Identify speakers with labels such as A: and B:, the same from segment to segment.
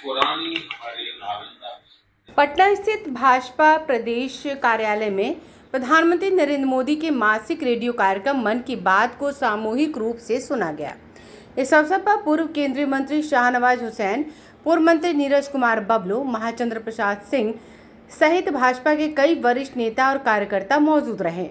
A: पुरानी हमारी नालंदा।
B: पटना स्थित भाजपा प्रदेश कार्यालय में प्रधानमंत्री नरेंद्र मोदी के मासिक रेडियो कार्यक्रम मन की बात को सामूहिक रूप से सुना गया। इस अवसर पर पूर्व केंद्रीय मंत्री शाहनवाज हुसैन, पूर्व मंत्री नीरज कुमार बबलू, महाचंद्र प्रसाद सिंह सहित भाजपा के कई वरिष्ठ नेता और कार्यकर्ता मौजूद रहे।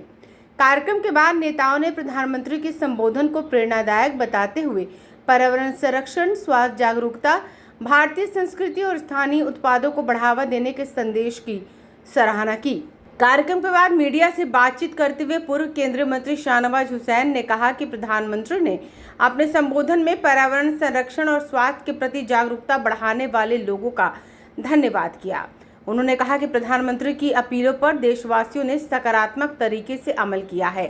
B: कार्यक्रम के बाद नेताओं ने प्रधानमंत्री के संबोधन को प्रेरणादायक बताते हुए पर्यावरण संरक्षण, स्वास्थ्य जागरूकता, भारतीय संस्कृति और स्थानीय उत्पादों को बढ़ावा देने के संदेश की सराहना की। कार्यक्रम के बाद मीडिया से बातचीत करते हुए पूर्व केंद्रीय मंत्री शाहनवाज हुसैन ने कहा कि प्रधानमंत्री ने अपने संबोधन में पर्यावरण संरक्षण और स्वास्थ्य के प्रति जागरूकता बढ़ाने वाले लोगों का धन्यवाद किया। उन्होंने कहा कि प्रधानमंत्री की अपीलों पर देशवासियों ने सकारात्मक तरीके से अमल किया है।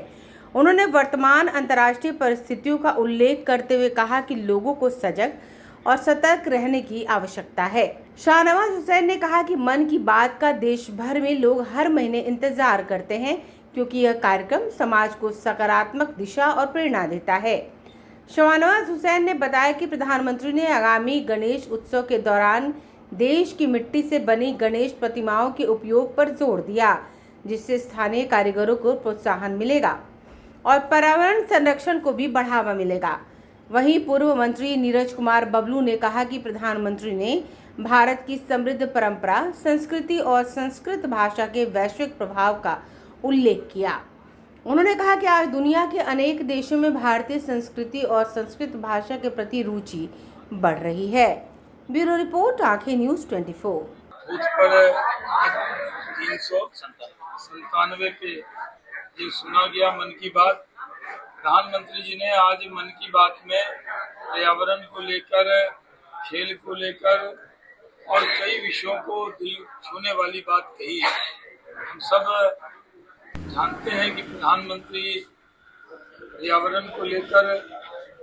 B: उन्होंने वर्तमान अंतर्राष्ट्रीय परिस्थितियों का उल्लेख करते हुए कहा कि लोगों को सजग और सतर्क रहने की आवश्यकता है। शाहनवाज हुसैन ने कहा कि मन की बात का देश भर में लोग हर महीने इंतजार करते हैं, क्योंकि यह कार्यक्रम समाज को सकारात्मक दिशा और प्रेरणा देता है। शाहनवाज हुसैन ने बताया कि प्रधानमंत्री ने आगामी गणेश उत्सव के दौरान देश की मिट्टी से बनी गणेश प्रतिमाओं के उपयोग पर जोर दिया, जिससे स्थानीय कारीगरों को प्रोत्साहन मिलेगा और पर्यावरण संरक्षण को भी बढ़ावा मिलेगा। वहीं पूर्व मंत्री नीरज कुमार बबलू ने कहा कि प्रधानमंत्री ने भारत की समृद्ध परंपरा, संस्कृति और संस्कृत भाषा के वैश्विक प्रभाव का उल्लेख किया। उन्होंने कहा कि आज दुनिया के अनेक देशों में भारतीय संस्कृति और संस्कृत भाषा के प्रति रुचि बढ़ रही है। ब्यूरो रिपोर्ट, आंखें न्यूज़ 24।
C: बूथ पर 397 पे ये सुना गया मन की बात। प्रधानमंत्री जी ने आज मन की बात में पर्यावरण को लेकर, खेल को लेकर और कई विषयों को दिल छूने वाली बात कही है। हम सब जानते हैं कि प्रधानमंत्री पर्यावरण को लेकर,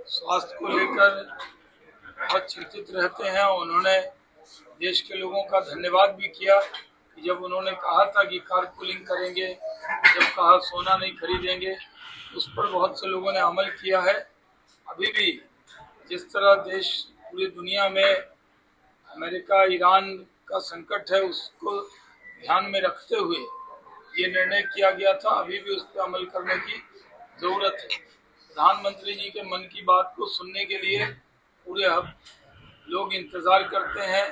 C: स्वास्थ्य को लेकर बहुत चिंतित रहते हैं। उन्होंने देश के लोगों का धन्यवाद भी किया कि जब उन्होंने कहा था कि कारपूलिंग करेंगे, जब कहा सोना नहीं खरीदेंगे, उस पर बहुत से लोगों ने अमल किया है। अभी भी जिस तरह देश पूरी दुनिया में अमेरिका, ईरान का संकट है, उसको ध्यान में रखते हुए ये निर्णय किया गया था, अभी भी उस पर अमल करने की जरूरत है। प्रधानमंत्री जी के मन की बात को सुनने के लिए पूरे लोग इंतजार करते हैं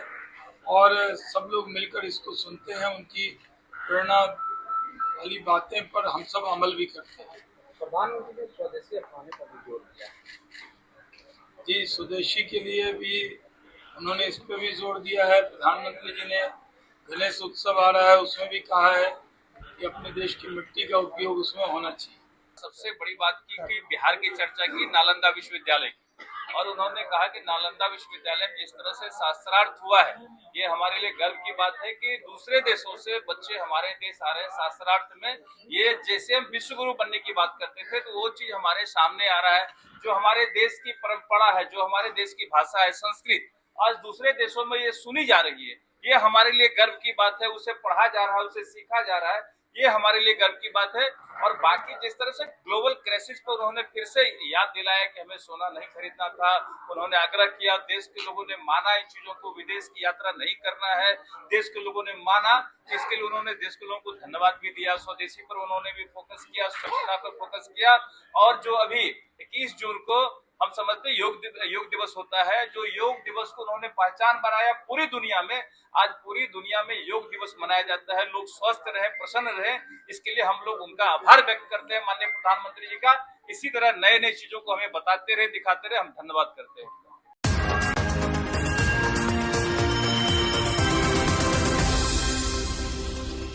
C: और सब लोग मिलकर इसको सुनते हैं। उनकी प्रेरणा वाली बातें पर हम सब अमल भी करते हैं।
D: प्रधानमंत्री ने स्वदेशी अपनाने पर भी जोर दिया।
C: जी, स्वदेशी के लिए भी उन्होंने इस पर भी जोर दिया है। प्रधानमंत्री जी ने गणेश उत्सव आ रहा है, उसमें भी कहा है कि अपने देश की मिट्टी का उपयोग उसमें होना चाहिए।
E: सबसे बड़ी बात की कि बिहार की चर्चा की नालंदा विश्वविद्यालय की, और उन्होंने कहा कि नालंदा विश्वविद्यालय में जिस तरह से शास्त्रार्थ हुआ है, ये हमारे लिए गर्व की बात है कि दूसरे देशों से बच्चे हमारे देश आ रहे हैं शास्त्रार्थ में। ये जैसे हम विश्व गुरु बनने की बात करते थे, तो वो चीज हमारे सामने आ रहा है। जो हमारे देश की परंपरा है, जो हमारे देश की भाषा है संस्कृत, आज दूसरे देशों में ये सुनी जा रही है। ये हमारे लिए गर्व की बात है। उसे पढ़ा जा रहा है, उसे सीखा जा रहा है, ये हमारे लिए गर्व की बात है। और बाकी जिस तरह से ग्लोबल क्राइसिस पर उन्होंने फिर से याद दिलाया कि हमें सोना नहीं खरीदना था, उन्होंने आग्रह किया, देश के लोगों ने माना इन चीजों को, विदेश की यात्रा नहीं करना है, देश के लोगों ने माना। इसके लिए उन्होंने देश के लोगों को धन्यवाद भी दिया। स्वदेशी पर उन्होंने भी फोकस किया, स्वच्छता पर फोकस किया। और जो अभी 21 जून को हम समझते योग दिवस होता है, जो योग दिवस को उन्होंने पहचान बनाया पूरी दुनिया में। आज पूरी दुनिया में योग दिवस मनाया जाता है। लोग स्वस्थ रहे, प्रसन्न रहे, इसके लिए हम लोग उनका आभार व्यक्त करते हैं माननीय प्रधानमंत्री जी का। इसी तरह नए नए चीजों को हमें बताते रहे, दिखाते रहे, हम धन्यवाद करते हैं।